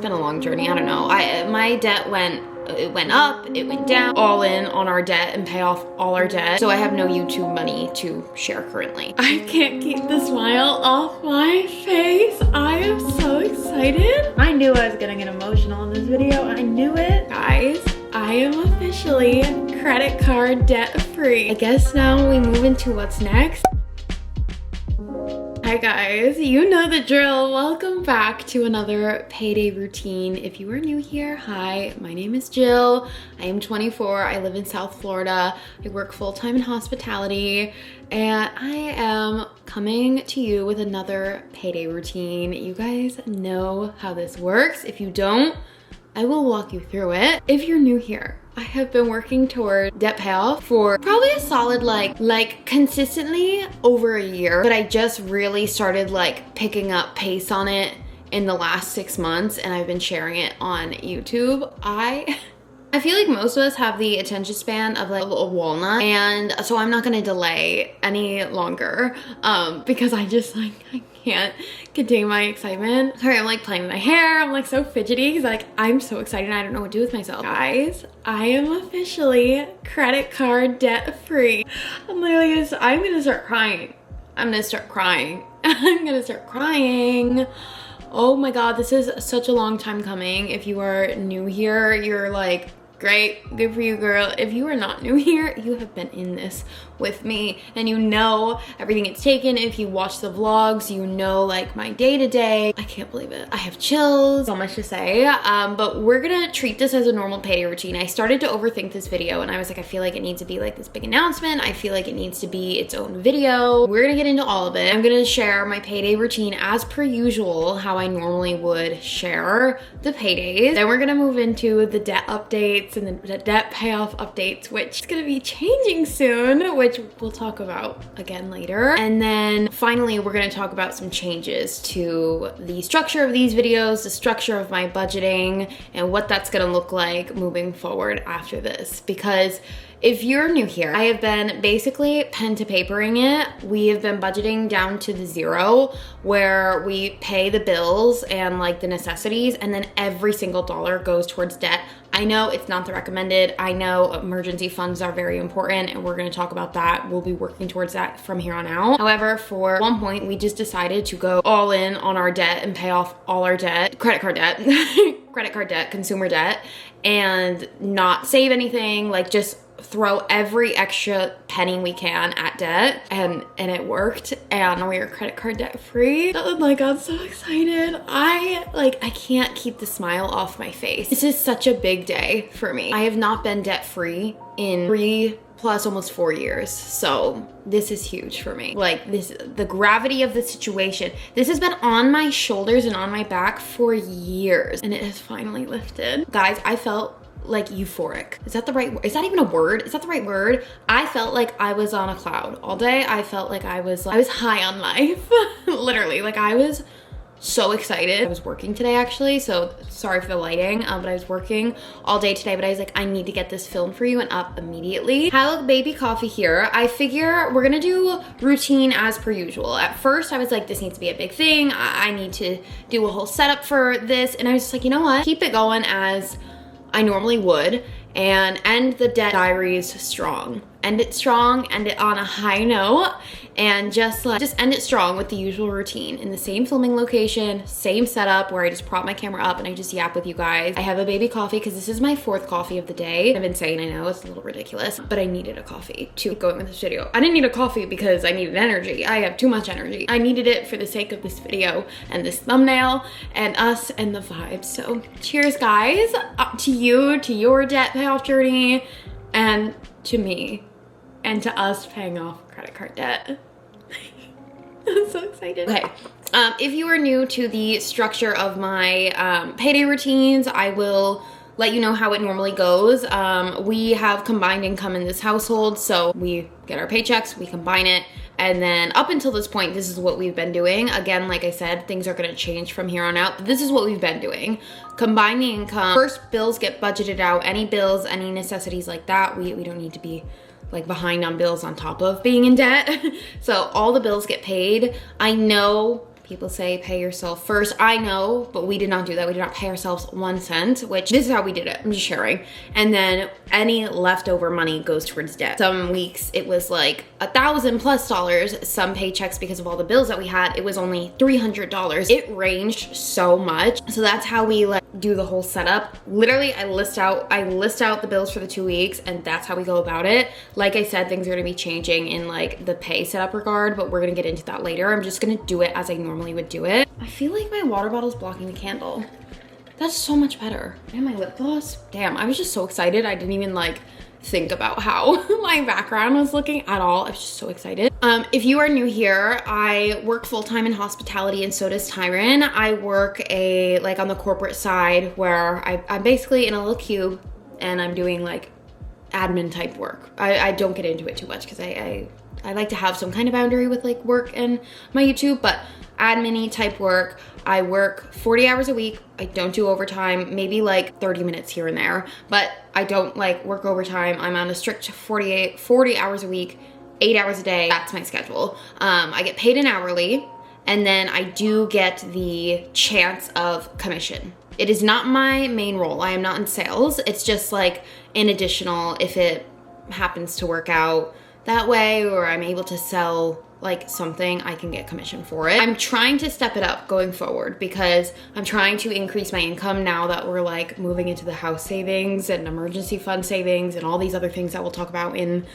been a long journey. I don't know. My debt went up, it went down, all in on our debt and pay off all our debt. So I have no YouTube money to share currently. I can't keep the smile off my face. I am so excited. I knew I was gonna get emotional in this video. I knew it. Guys, I am officially credit card debt free. I guess now we move into what's next. Hi guys, you know the drill. Welcome back to another Payday routine. If you are new here, hi, my name is Jill. I am 24, I live in South Florida. I work full-time in hospitality, and I am coming to you with another Payday routine. You guys know how this works. If you don't, I will walk you through it. If you're new here, I have been working toward debt payoff for probably a solid like consistently over a year, but I just really started like picking up pace on it in the last 6 months, and I've been sharing it on YouTube. I feel like most of us have the attention span of like a walnut, and so I'm not gonna delay any longer because I just like, I can't contain my excitement. Sorry, I'm like playing with my hair. I'm like so fidgety because like I'm so excited. I don't know what to do with myself. Guys, I am officially credit card debt free. I'm gonna start crying. I'm gonna start crying. I'm gonna start crying. Oh my God, this is such a long time coming. If you are new here, you're like, great, good for you, girl. If you are not new here, you have been in this with me and you know everything it's taken. If you watch the vlogs, you know like my day-to-day. I can't believe it. I have chills. So much to say, but we're gonna treat this as a normal payday routine. I started to overthink this video and I was like, I feel like it needs to be like this big announcement. I feel like it needs to be its own video. We're gonna get into all of it. I'm gonna share my payday routine as per usual, how I normally would share the paydays. Then we're gonna move into the debt updates and the debt payoff updates, which is gonna be changing soon, which we'll talk about again later. And then finally, we're gonna talk about some changes to the structure of these videos, the structure of my budgeting, and what that's gonna look like moving forward after this. Because if you're new here, I have been basically pen to papering it. We have been budgeting down to the zero where we pay the bills and like the necessities, and then every single dollar goes towards debt. I know it's not the recommended. I know emergency funds are very important, and we're gonna talk about that. We'll be working towards that from here on out. However, for one point, we just decided to go all in on our debt and pay off all our debt, credit card debt, credit card debt, consumer debt, and not save anything, like just throw every extra penny we can at debt, and it worked, and we are credit card debt free. Oh my God, so excited. I can't keep the smile off my face. This is such a big day for me. I have not been debt free in 3 plus almost 4 years, so this is huge for me. Like the gravity of the situation, this has been on my shoulders and on my back for years, and it has finally lifted. Guys, I felt like euphoric. Is that the right word? Is that even a word? Is that the right word? I felt like I was on a cloud all day. I felt like I was high on life. Literally, like I was so excited. I was working today actually, so sorry for the lighting, but I was working all day today, but I was like, I need to get this filmed for you and up immediately. Hello, baby coffee here. I figure we're gonna do routine as per usual. At first I was like, this needs to be a big thing. I need to do a whole setup for this, and I was just like, you know what? Keep it going as I normally would, and end the debt diaries strong. End it strong, end it on a high note, and just end it strong with the usual routine in the same filming location, same setup where I just prop my camera up and I just yap with you guys. I have a baby coffee because this is my 4th coffee of the day. I've been saying, I know it's a little ridiculous, but I needed a coffee to keep going with this video. I didn't need a coffee because I needed energy. I have too much energy. I needed it for the sake of this video and this thumbnail and us and the vibes. So cheers guys, up to you, to your debt payoff journey, and to me, and to us paying off credit card debt. I'm so excited. Okay, if you are new to the structure of my payday routines, I will let you know how it normally goes. We have combined income in this household, so we get our paychecks, we combine it, and then up until this point, this is what we've been doing. Again, like I said, things are gonna change from here on out, but this is what we've been doing. Combine the income. First, bills get budgeted out. Any bills, any necessities like that, we don't need to be like behind on bills on top of being in debt. So all the bills get paid. I know People say pay yourself first. I know, but we did not do that. We did not pay ourselves 1 cent, which this is how we did it. I'm just sharing. And then any leftover money goes towards debt. Some weeks it was like $1,000+. Some paychecks, because of all the bills that we had, it was only $300. It ranged so much. So that's how we like do the whole setup. Literally, I list out the bills for the 2 weeks, and that's how we go about it. Like I said, things are gonna be changing in like the pay setup regard, but we're gonna get into that later. I'm just gonna do it as I normally would do it. I feel like my water bottle's blocking the candle. That's so much better. And my lip gloss. Damn, I was just so excited. I didn't even like think about how my background was looking at all. I was just so excited. If you are new here, I work full-time in hospitality, and so does Tyron. I work on the corporate side where I'm basically in a little cube and I'm doing like admin type work. I don't get into it too much because I like to have some kind of boundary with like work and my YouTube, but admin-y type work. I work 40 hours a week. I don't do overtime, maybe like 30 minutes here and there, but I don't like work overtime. I'm on a strict 40 hours a week, 8 hours a day. That's my schedule. I get paid an hourly, and then I do get the chance of commission. It is not my main role. I am not in sales. It's just like an additional if it happens to work out that way, or I'm able to sell like something, I can get commission for it. I'm trying to step it up going forward because I'm trying to increase my income now that we're like moving into the house savings and emergency fund savings and all these other things that we'll talk about in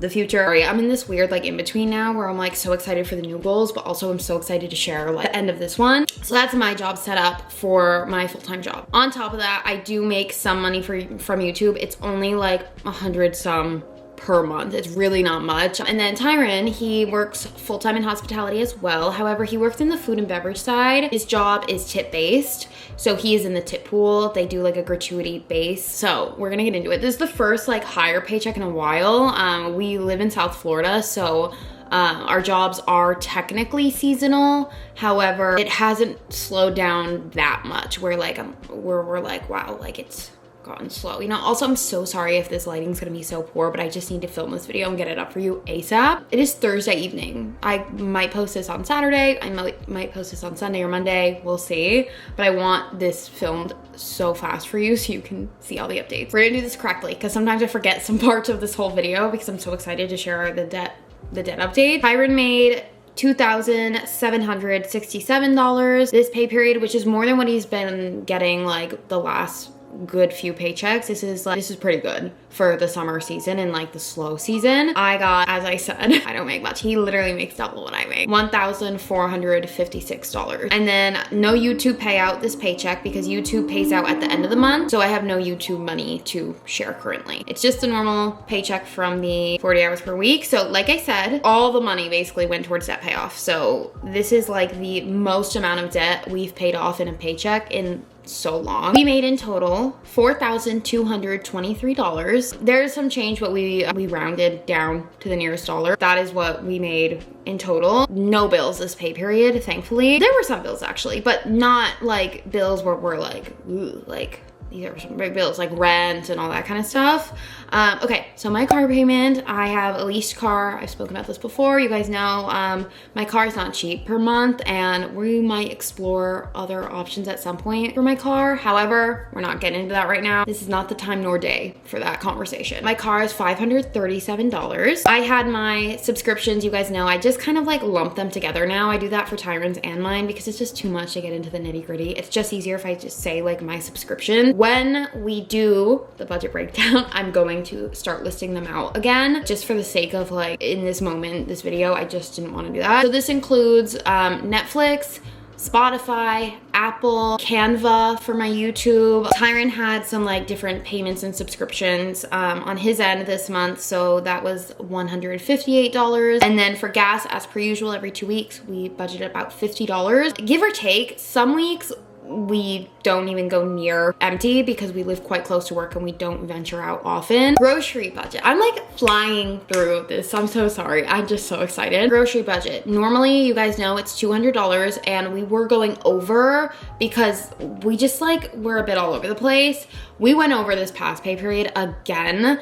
the future. I'm in this weird like in between now where I'm like so excited for the new goals, but also I'm so excited to share like the end of this one. So that's my job set up for my full-time job. On top of that, I do make some money from YouTube. It's only like 100 some per month. It's really not much. And then Tyron, he works full-time in hospitality as well. However, he works in the food and beverage side. His job is tip-based. So he is in the tip pool. They do like a gratuity base. So we're gonna get into it. This is the first like higher paycheck in a while. We live in South Florida, so our jobs are technically seasonal. However, it hasn't slowed down that much. We're like, we're like, wow, like it's gotten slow. You know, also I'm so sorry if this lighting's gonna be so poor, but I just need to film this video and get it up for you ASAP. It is Thursday evening. I might post this on Saturday. I might post this on Sunday or Monday. We'll see. But I want this filmed so fast for you so you can see all the updates. We're gonna do this correctly because sometimes I forget some parts of this whole video because I'm so excited to share the debt update. Tyron made $2,767 this pay period, which is more than what he's been getting like the last good few paychecks. This is pretty good for the summer season and like the slow season. I got, as I said, I don't make much. He literally makes double what I make. $1,456. And then no YouTube payout this paycheck because YouTube pays out at the end of the month. So I have no YouTube money to share currently. It's just a normal paycheck from the 40 hours per week. So like I said, all the money basically went towards debt payoff. So this is like the most amount of debt we've paid off in a paycheck in so long. We made in total $4,223. There's some change, but we rounded down to the nearest dollar. That is what we made in total. No bills this pay period, thankfully. There were some bills actually, but not like bills where we're like, ooh, like these are some big bills like rent and all that kind of stuff. Okay, so my car payment, I have a leased car. I've spoken about this before. You guys know my car is not cheap per month and we might explore other options at some point for my car. However, we're not getting into that right now. This is not the time nor day for that conversation. My car is $537. I had my subscriptions, you guys know, I just kind of like lump them together now. I do that for Tyron's and mine because it's just too much to get into the nitty gritty. It's just easier if I just say like my subscription. When we do the budget breakdown, I'm going to start listing them out again, just for the sake of like in this moment, this video, I just didn't want to do that. So this includes Netflix, Spotify, Apple, Canva for my YouTube. Tyron had some like different payments and subscriptions on his end this month, so that was $158. And then for gas, as per usual, every 2 weeks, we budgeted about $50. Give or take, some weeks we don't even go near empty because we live quite close to work and we don't venture out often. Grocery budget. I'm like flying through this. I'm so sorry. I'm just so excited. Grocery budget. Normally, you guys know it's $200 and we were going over because we just like, we're a bit all over the place. We went over this past pay period again.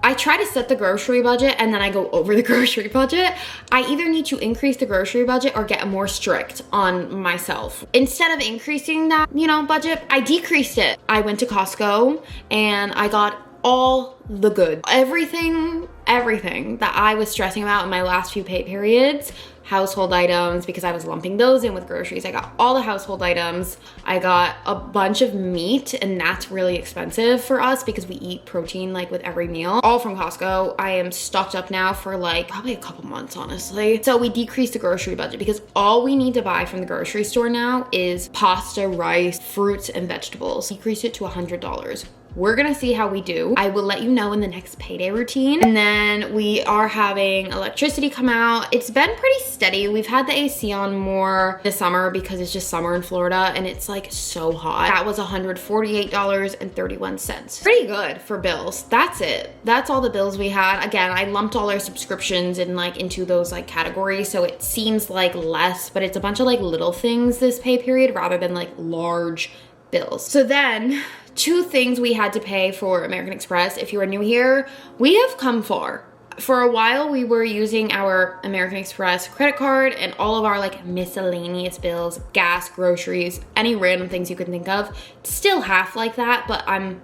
I try to set the grocery budget and then I go over the grocery budget. I either need to increase the grocery budget or get more strict on myself. Instead of increasing that, you know, budget, I decreased it. I went to Costco and I got all the goods. Everything that I was stressing about in my last few pay periods, household items, because I was lumping those in with groceries. I got all the household items. I got a bunch of meat, and that's really expensive for us because we eat protein like with every meal. All from Costco. I am stocked up now for like probably a couple months, honestly. So we decreased the grocery budget because all we need to buy from the grocery store now is pasta, rice, fruits, and vegetables. Decrease it to $100. We're gonna see how we do. I will let you know in the next payday routine. And then we are having electricity come out. It's been pretty steady. We've had the AC on more this summer because it's just summer in Florida and it's like so hot. That was $148.31. Pretty good for bills. That's it. That's all the bills we had. Again, I lumped all our subscriptions in like into those like categories, so it seems like less, but it's a bunch of like little things this pay period rather than like large bills. So then, two things we had to pay for American Express. If you are new here, we have come far. For a while, we were using our American Express credit card and all of our like miscellaneous bills, gas, groceries, any random things you can think of. It's still half like that, but I'm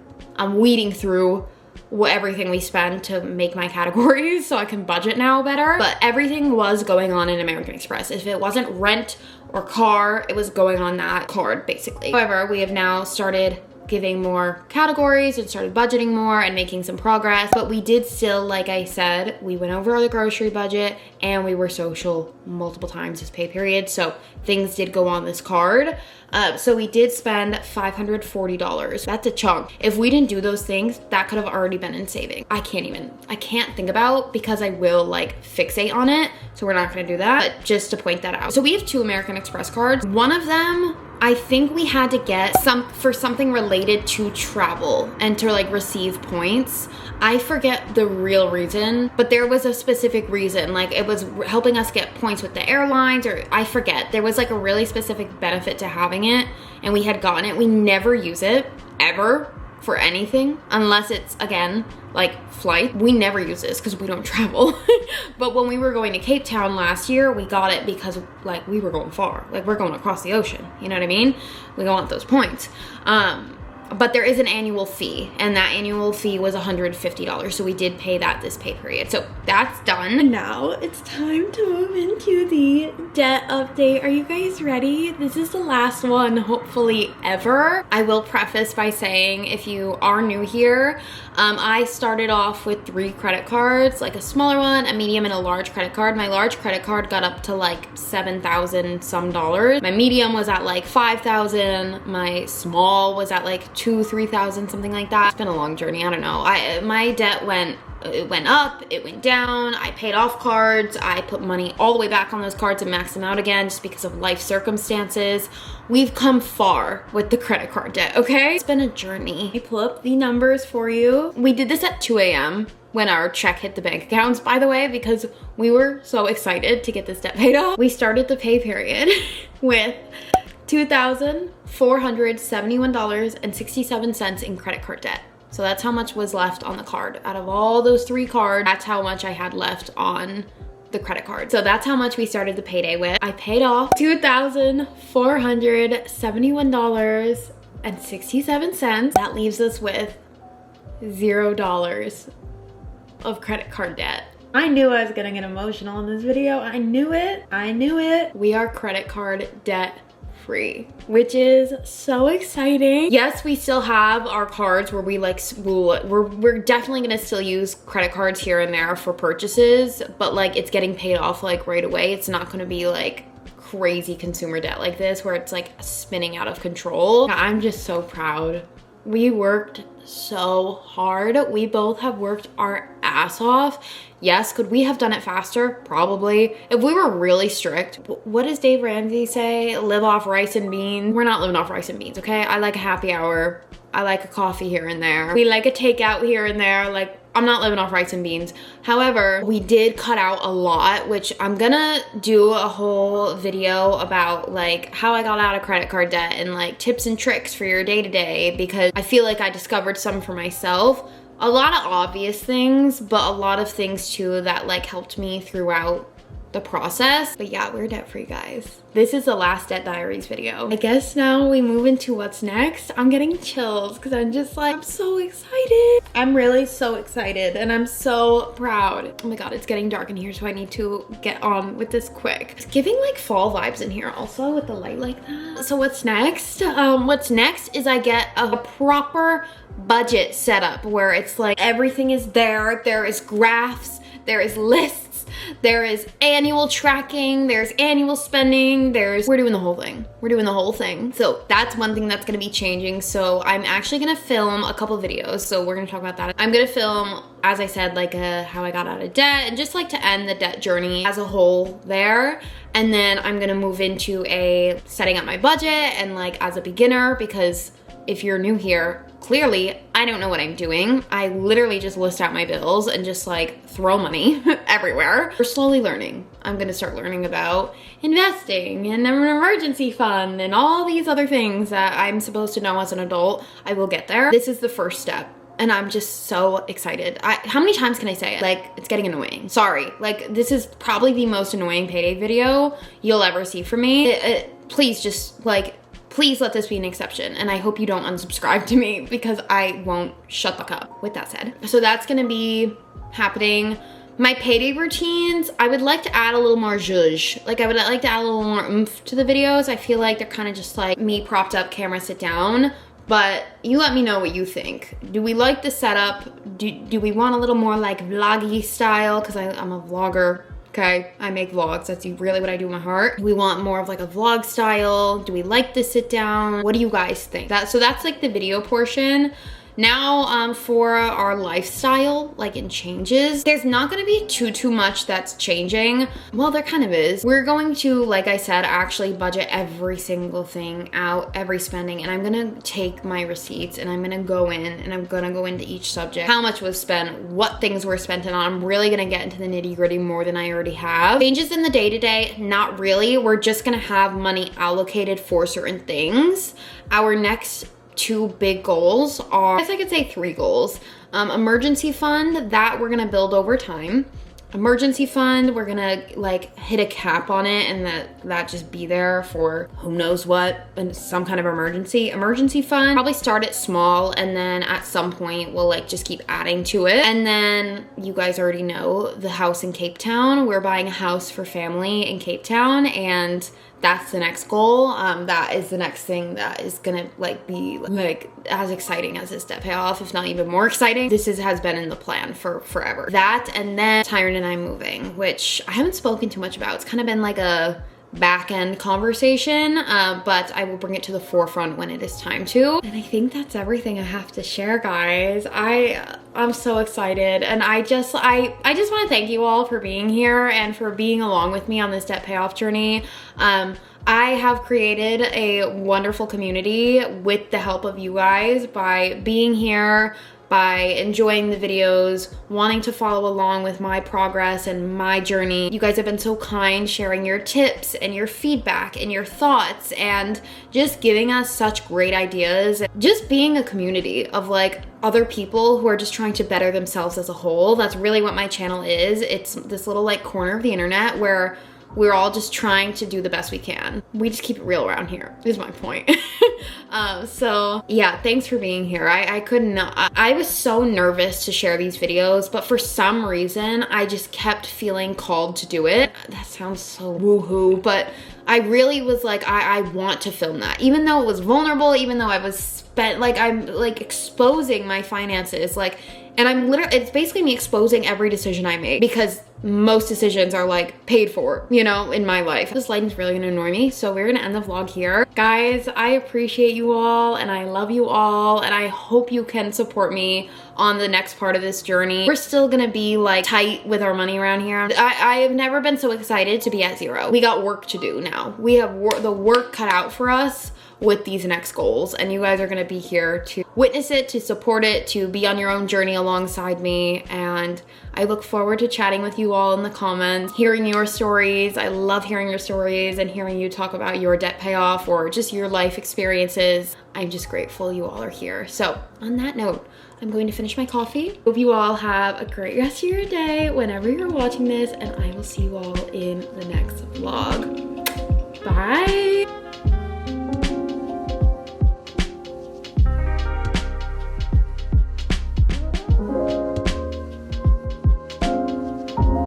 weeding through everything we spend to make my categories so I can budget now better. But everything was going on in American Express. If it wasn't rent or car, it was going on that card basically. However, we have now started giving more categories and started budgeting more and making some progress, but we did still, like I said, we went over the grocery budget and we were social multiple times this pay period, so things did go on this card. So we did spend $540. That's a chunk. If we didn't do those things, that could have already been in saving. I can't think about, because I will like fixate on it, so we're not gonna do that, but just to point that out. So we have 2 American Express cards. One of them, I think we had to get for something related to travel and to like receive points. I forget the real reason, but there was a specific reason. Like it was helping us get points with the airlines, or I forget. There was like a really specific benefit to having it, and we had gotten it. We never use it ever for anything unless it's, again, like flight. We never use this because we don't travel. But when we were going to Cape Town last year, we got it because like we were going far. Like we're going across the ocean, you know what I mean? We want those points. But there is an annual fee, and that annual fee was $150. So we did pay that this pay period. So that's done. Now it's time to move into the debt update. Are you guys ready? This is the last one, hopefully ever. I will preface by saying, if you are new here, I started off with 3 credit cards, like a smaller one, a medium, and a large credit card. My large credit card got up to like $7,000 some dollars. My medium was at like $5,000. My small was at like $2,000-$3,000, something like that. It's been a long journey. I don't know. My debt went up, it went down. I paid off cards. I put money all the way back on those cards and maxed them out again just because of life circumstances. We've come far with the credit card debt, okay? It's been a journey. I pull up the numbers for you. We did this at 2 a.m. when our check hit the bank accounts, by the way, because we were so excited to get this debt paid off. We started the pay period with $2,471.67 in credit card debt. So that's how much was left on the card. Out of all those 3 cards, that's how much I had left on the credit card. So that's how much we started the payday with. I paid off $2,471.67. That leaves us with $0 of credit card debt. I knew I was gonna get emotional in this video. I knew it. We are credit card debt free, which is so exciting. Yes, we still have our cards where we like, we're definitely gonna still use credit cards here and there for purchases, but like it's getting paid off like right away. It's not gonna be like crazy consumer debt like this where it's like spinning out of control. I'm just so proud. We worked so hard. We both have worked our ass off. Yes, could we have done it faster? Probably. If we were really strict, what does Dave Ramsey say? Live off rice and beans. We're not living off rice and beans, okay? I like a happy hour. I like a coffee here and there. We like a takeout here and there. Like, I'm not living off rice and beans. However, we did cut out a lot, which I'm gonna do a whole video about like how I got out of credit card debt and like tips and tricks for your day-to-day, because I feel like I discovered some for myself, a lot of obvious things, but a lot of things too that like helped me throughout the process. But yeah, we're debt free, guys. This is the last debt diaries video. I guess now we move into what's next. I'm getting chills because I'm just like, I'm so excited. I'm really so excited and I'm so proud. Oh my God, it's getting dark in here, so I need to get on with this quick. It's giving like fall vibes in here also with the light like that. So what's next? What's next is I get a proper budget setup where it's like everything is there. There is graphs, there is lists, there is annual tracking, there's annual spending, we're doing the whole thing. We're doing the whole thing. So that's one thing that's gonna be changing. So I'm actually gonna film a couple videos. So we're gonna talk about that. I'm gonna film, as I said, like how I got out of debt and just like to end the debt journey as a whole there. And then I'm gonna move into setting up my budget and like as a beginner, because if you're new here, clearly I don't know what I'm doing. I literally just list out my bills and just like throw money everywhere. We're slowly learning. I'm gonna start learning about investing and an emergency fund and all these other things that I'm supposed to know as an adult. I will get there. This is the first step. And I'm just so excited. How many times can I say it? Like, it's getting annoying. Sorry. Like, this is probably the most annoying payday video you'll ever see from me. Please just like, please let this be an exception. And I hope you don't unsubscribe to me because I won't shut the fuck up with that said. So that's gonna be happening. My payday routines, I would like to add a little more zhuzh. Like I would like to add a little more oomph to the videos. I feel like they're kind of just like me propped up, camera sit down. But you let me know what you think. Do we like the setup? Do we want a little more like vloggy style? Cause I'm a vlogger. Okay, I make vlogs. That's really what I do in my heart. We want more of like a vlog style. Do we like the sit down? What do you guys think? So that's like the video portion. Now for our lifestyle, like in changes, there's not gonna be too much that's changing. Well, there kind of is. We're going to, like I said, actually budget every single thing out, every spending, and I'm gonna take my receipts and I'm gonna go in and I'm gonna go into each subject, how much was spent, what things were spent on. I'm really gonna get into the nitty gritty more than I already have. Changes in the day-to-day, not really. We're just gonna have money allocated for certain things. Our next two big goals are, I guess I could say 3 goals. Emergency fund, that we're gonna build over time. Emergency fund, we're gonna like hit a cap on it and that just be there for who knows what, and some kind of emergency. Emergency fund, probably start it small and then at some point we'll like just keep adding to it. And then you guys already know the house in Cape Town. We're buying a house for family in Cape Town and that's the next goal. That is the next thing that is gonna like be like as exciting as this debt payoff, if not even more exciting. This has been in the plan for forever. That, and then Tyron and I moving, which I haven't spoken too much about. It's kind of been like a back end conversation, but I will bring it to the forefront when it is time to. And I think that's everything I have to share, guys. I'm so excited, and I just want to thank you all for being here and for being along with me on this debt payoff journey. I have created a wonderful community with the help of you guys by being here, by enjoying the videos, wanting to follow along with my progress and my journey. You guys have been so kind, sharing your tips and your feedback and your thoughts and just giving us such great ideas. Just being a community of like other people who are just trying to better themselves as a whole. That's really what my channel is. It's this little like corner of the internet where we're all just trying to do the best we can. We just keep it real around here, is my point. So yeah, thanks for being here. I was so nervous to share these videos, but for some reason, I just kept feeling called to do it. That sounds so woohoo, but I really was like, I want to film that. Even though it was vulnerable, even though I'm like exposing my finances, like, and it's basically me exposing every decision I make because most decisions are like paid for, you know, in my life. This lighting's really gonna annoy me, so we're gonna end the vlog here. Guys, I appreciate you all and I love you all and I hope you can support me on the next part of this journey. We're still gonna be like tight with our money around here. I have never been so excited to be at 0. We got work to do now. We have the work cut out for us. with these next goals, and you guys are gonna be here to witness it, to support it, to be on your own journey alongside me. And I look forward to chatting with you all in the comments, hearing your stories. I love hearing your stories and hearing you talk about your debt payoff or just your life experiences. I'm just grateful you all are here. So on that note, I'm going to finish my coffee. Hope you all have a great rest of your day whenever you're watching this, and I will see you all in the next vlog. Bye.